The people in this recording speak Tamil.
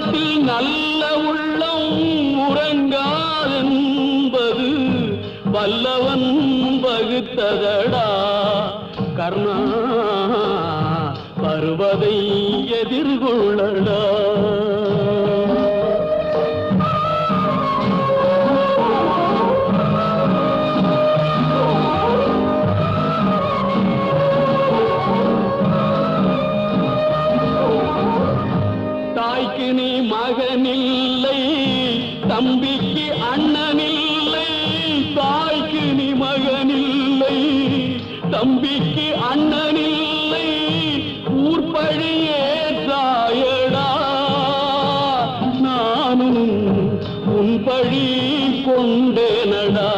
உள்ளத்தில் நல்ல உள்ளம் உறங்காதென்பது வல்லவன் வகுத்ததடா கர்ணா வருவதை எதிர்கொள்ளடா தாய்க்கு நீ மகனில்லை தம்பிக்கு அண்ணனில்லை தாய்க்கு நீ மகனில்லை தம்பிக்கு அண்ணனில்லை ஊர்பழியே தாயடா நானும் உன் பழி கொண்டேனடா